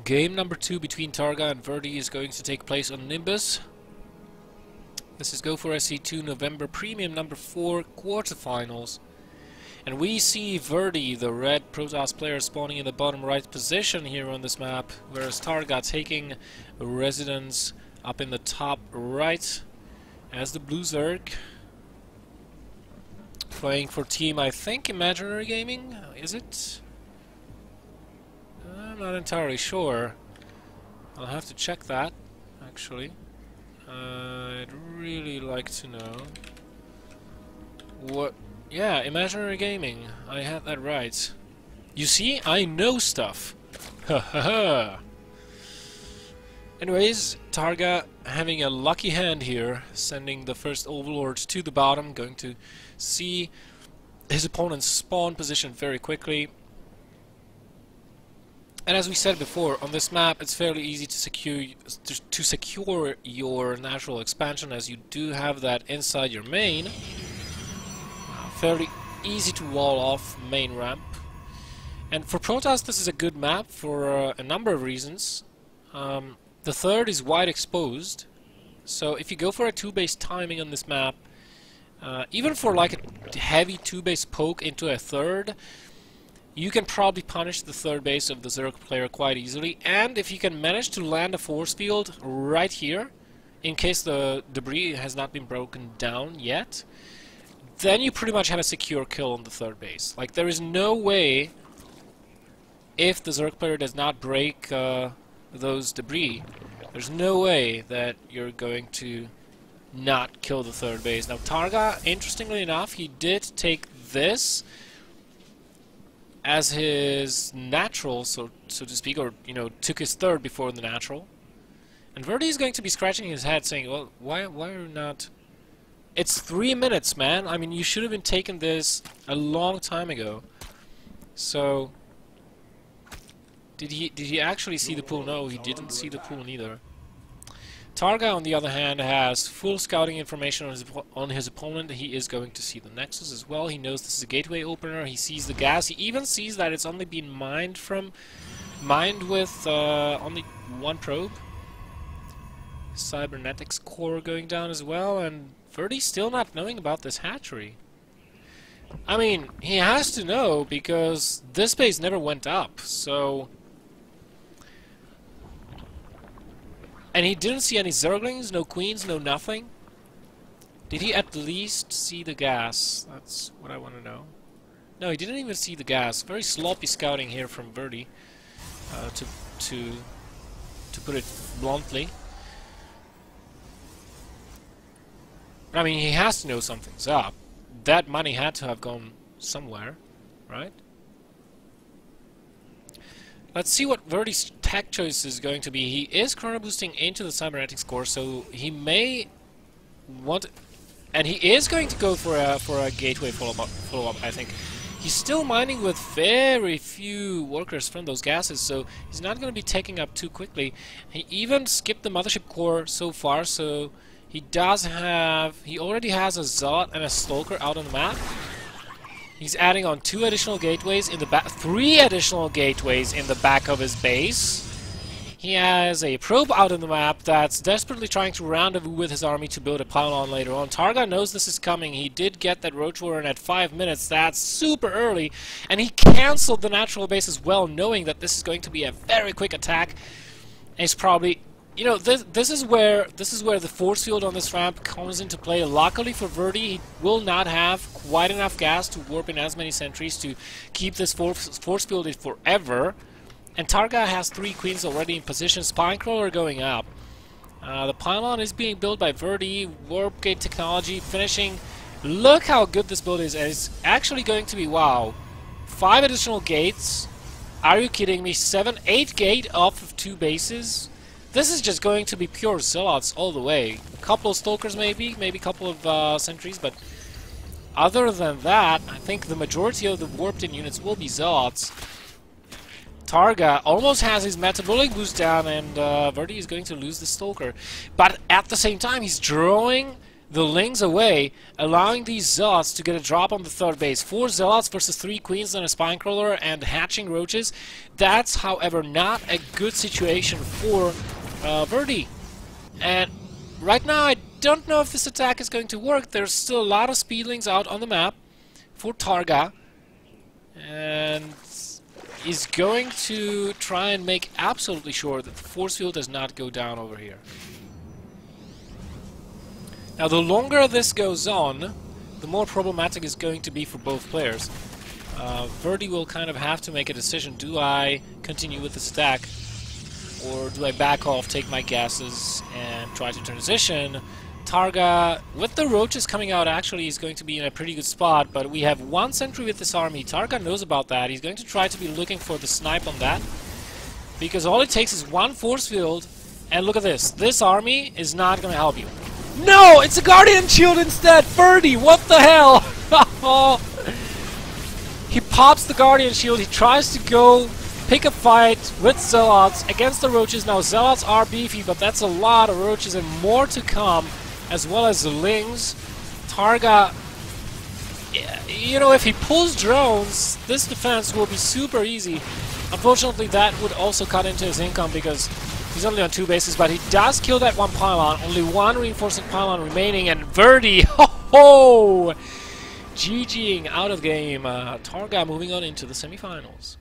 Game number 2 between Targa and Verdi is going to take place on Nimbus. This is Go4SC2 November Premium number 4 quarterfinals. And we see Verdi, the red Protoss player, spawning in the bottom right position here on this map, whereas Targa taking residence up in the top right as the blue Zerg. Playing for team, I think, Imaginary Gaming, is it? I'm not entirely sure. I'll have to check that, actually. I'd really like to know what... Yeah, Imaginary Gaming. I had that right. You see, I know stuff. Ha ha ha. Anyways, Targa having a lucky hand here, sending the first Overlord to the bottom, going to see his opponent's spawn position very quickly. And as we said before, on this map it's fairly easy to secure your natural expansion, as you do have that inside your main. Fairly easy to wall off main ramp. And for Protoss this is a good map for a number of reasons. The third is wide exposed, so if you go for a 2-base timing on this map, even for like a heavy 2-base poke into a third, you can probably punish the third base of the Zerg player quite easily. And if you can manage to land a force field right here, in case the debris has not been broken down yet, then you pretty much have a secure kill on the third base. Like, there is no way, if the Zerg player does not break those debris, there's no way that you're going to not kill the third base. Now Targa, interestingly enough, he did take this as his natural, so to speak, or, you know, took his third before the natural. And Verdi is going to be scratching his head saying, well, why are you not... It's 3 minutes, man. I mean, you should have been taking this a long time ago. So... Did he actually see the pool? No, he didn't see the pool neither. Targa, on the other hand, has full scouting information on his opponent. He is going to see the Nexus as well. He knows this is a gateway opener. He sees the gas. He even sees that it's only been mined with only one probe. Cybernetics core going down as well, and Verdi's still not knowing about this hatchery. I mean, he has to know because this base never went up, so... And he didn't see any Zerglings, no Queens, no nothing. Did he at least see the gas? That's what I want to know. No, he didn't even see the gas. Very sloppy scouting here from Verdi, to put it bluntly. I mean, he has to know something's up. That money had to have gone somewhere, right? Let's see what Verdi's tech choice is going to be. He is chrono boosting into the cybernetics core, so he may want, and he is going to go for a gateway follow-up. I think he's still mining with very few workers from those gases, so he's not going to be taking up too quickly. He even skipped the mothership core so far, so he already has a Zealot and a Stalker out on the map. He's adding on 2 additional gateways in the back, 3 additional gateways in the back of his base. He has a probe out on the map that's desperately trying to rendezvous with his army to build a pylon later on. Targa knows this is coming. He did get that Roach Warren at 5 minutes. That's super early. And he cancelled the natural base as well, knowing that this is going to be a very quick attack. And he's probably... You know, this is where the force field on this ramp comes into play. Luckily for Verdi, he will not have quite enough gas to warp in as many sentries to keep this force fielded forever. And Targa has 3 Queens already in position. Spinecrawler going up. The pylon is being built by Verdi. Warp gate technology finishing. Look how good this build is. And it's actually going to be, wow, 5 additional gates. Are you kidding me? 8 gate off of 2 bases. This is just going to be pure Zealots all the way. A couple of Stalkers maybe a couple of sentries, but other than that, I think the majority of the warped-in units will be Zealots. Targa almost has his metabolic boost down, and Verdi is going to lose the Stalker. But at the same time, he's drawing the Lings away, allowing these Zealots to get a drop on the third base. 4 Zealots versus 3 Queens and a Spinecrawler and hatching Roaches. That's, however, not a good situation for Verdi. And right now, I don't know if this attack is going to work. There's still a lot of Speedlings out on the map for Targa. And he's going to try and make absolutely sure that the force field does not go down over here. Now, the longer this goes on, the more problematic it's going to be for both players. Verdi will kind of have to make a decision. Do I continue with this attack? Or do I back off, take my gases, and try to transition? Targa, with the Roaches coming out, actually is going to be in a pretty good spot, but we have 1 sentry with this army. Targa knows about that. He's going to try to be looking for the snipe on that, because all it takes is 1 force field, and look at this. This army is not going to help you. No! It's a Guardian Shield instead! Verdi, what the hell? He pops the Guardian Shield, he tries to go pick a fight with Zealots against the Roaches. Now, Zealots are beefy, but that's a lot of Roaches and more to come, as well as the Lings. Targa, you know, if he pulls drones, this defense will be super easy. Unfortunately, that would also cut into his income because he's only on 2 bases, but he does kill that 1 pylon. Only 1 reinforcing pylon remaining, and Verdi, ho-ho! GGing out of game. Targa moving on into the semifinals.